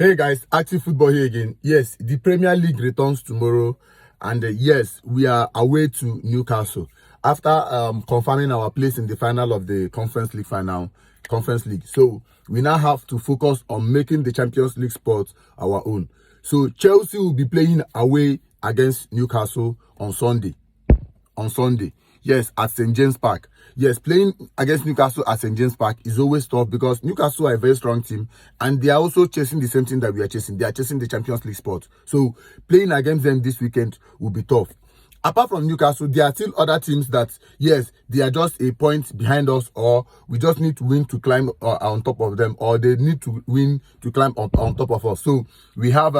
Hey guys, Active Football here again. Yes, the Premier League returns tomorrow, and yes, we are away to Newcastle after confirming our place in the final of the Conference League. So we now have to focus on making the Champions League spot our own. So Chelsea will be playing away against Newcastle on Sunday. Yes, at St. James Park. Yes, playing against Newcastle at St. James Park is always tough because Newcastle are a very strong team and they are also chasing the same thing that we are chasing. They are chasing the Champions League spot. So playing against them this weekend will be tough. Apart from Newcastle, there are still other teams that, yes, they are just a point behind us, or we just need to win to climb on top of them, or they need to win to climb on top of us. So we have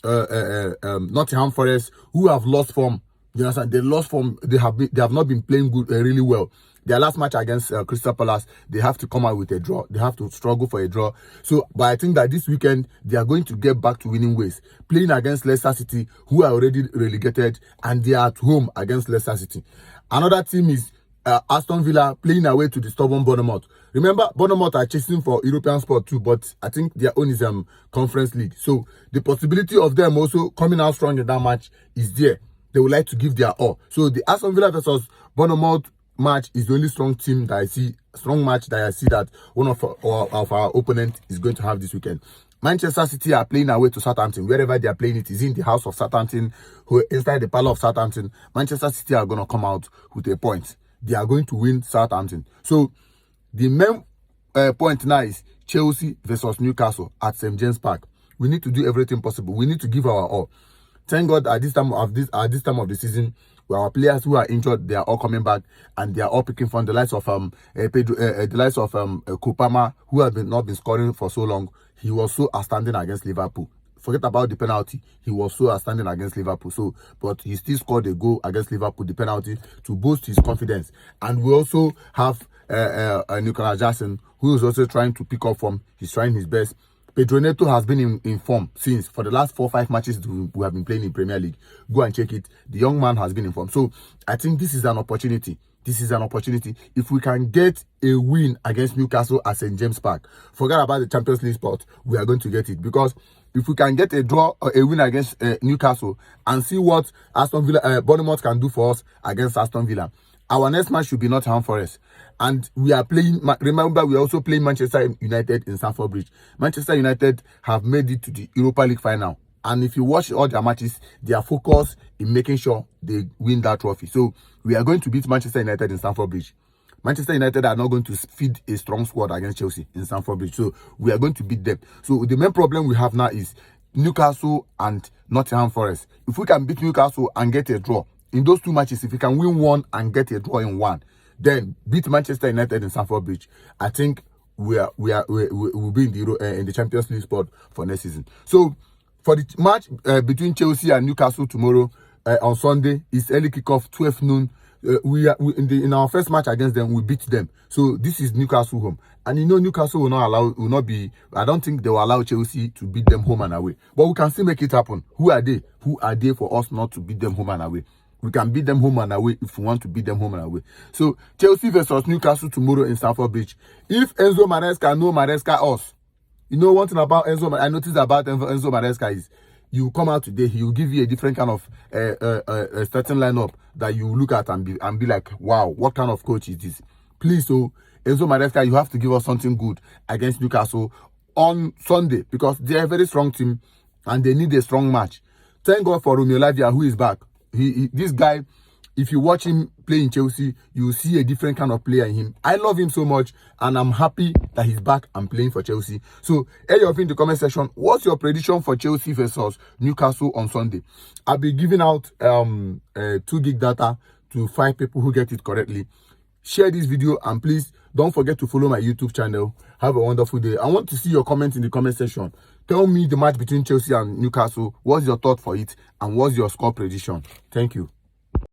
Nottingham Forest, who have lost form. You understand? They lost form. They have not been playing good really well. Their last match against Crystal Palace, they have to come out with a draw. They have to struggle for a draw. So, but I think that this weekend, they are going to get back to winning ways. Playing against Leicester City, who are already relegated, and they are at home against Leicester City. Another team is Aston Villa, playing away to the stubborn Bournemouth. Remember, Bournemouth are chasing for European sport too, but I think their own is Conference League. So, the possibility of them also coming out strong in that match is there. They would like to give their all. So the Aston Villa versus Bournemouth match is the only strong match that I see that one of our opponents is going to have this weekend. Manchester City are playing away to Southampton. Wherever they are playing, it is in the house of Southampton, inside the palace of Southampton. Manchester City are going to come out with a point. They are going to win Southampton. So the main point now is Chelsea versus Newcastle at St. James Park. We need to do everything possible. We need to give our all. Thank God at this time of the season, where our players who are injured, they are all coming back and they are all picking from the likes of Kopama, who has not been scoring for so long. He was so outstanding against Liverpool. Forget about the penalty. He was so outstanding against Liverpool. So, but he still scored a goal against Liverpool, the penalty, to boost his confidence. And we also have Newcastle Jackson, who is also trying to pick up form. He's trying his best. Pedro Neto has been in form since for the last 4-5 matches we have been playing in Premier League. Go and check it. The young man has been in form. So I think this is an opportunity. This is an opportunity. If we can get a win against Newcastle at St. James Park, forget about the Champions League spot, we are going to get it. Because if we can get a draw or a win against Newcastle and see what Bournemouth can do for us against Aston Villa, our next match should be Nottingham Forest. And we are playing, remember, we are also playing Manchester United in Stamford Bridge. Manchester United have made it to the Europa League final. And if you watch all their matches, they are focused in making sure they win that trophy. So we are going to beat Manchester United in Stamford Bridge. Manchester United are not going to feed a strong squad against Chelsea in Stamford Bridge. So we are going to beat them. So the main problem we have now is Newcastle and Nottingham Forest. If we can beat Newcastle and get a draw, in those two matches, if we can win one and get a draw in one, then beat Manchester United in Stamford Bridge, I think we'll be in the Champions League spot for next season. So for the match between Chelsea and Newcastle tomorrow on Sunday, it's early kickoff, 12 noon. In our first match against them, we beat them. So this is Newcastle home, and you know Newcastle will not be. I don't think they will allow Chelsea to beat them home and away. But we can still make it happen. Who are they? Who are they for us not to beat them home and away? We can beat them home and away if we want to beat them home and away. So, Chelsea versus Newcastle tomorrow in Stamford Bridge. If Enzo Maresca know Maresca us, you know one thing about Enzo, I noticed about Enzo Maresca is, you come out today, he will give you a different kind of starting lineup that you look at and be like, wow, what kind of coach is this? Please, so Enzo Maresca, you have to give us something good against Newcastle on Sunday, because they are a very strong team and they need a strong match. Thank God for Romeo Lavia, who is back. This guy, if you watch him play in Chelsea, you will see a different kind of player in him. I love him so much, and I'm happy that he's back and playing for Chelsea. So, any of you in the comment section, what's your prediction for Chelsea versus Newcastle on Sunday? I'll be giving out 2 gig data to 5 people who get it correctly. Share this video, and please don't forget to follow my YouTube channel. Have a wonderful day. I want to see your comments in the comment section. Tell me the match between Chelsea and Newcastle. What's your thought for it? And what's your score prediction? Thank you.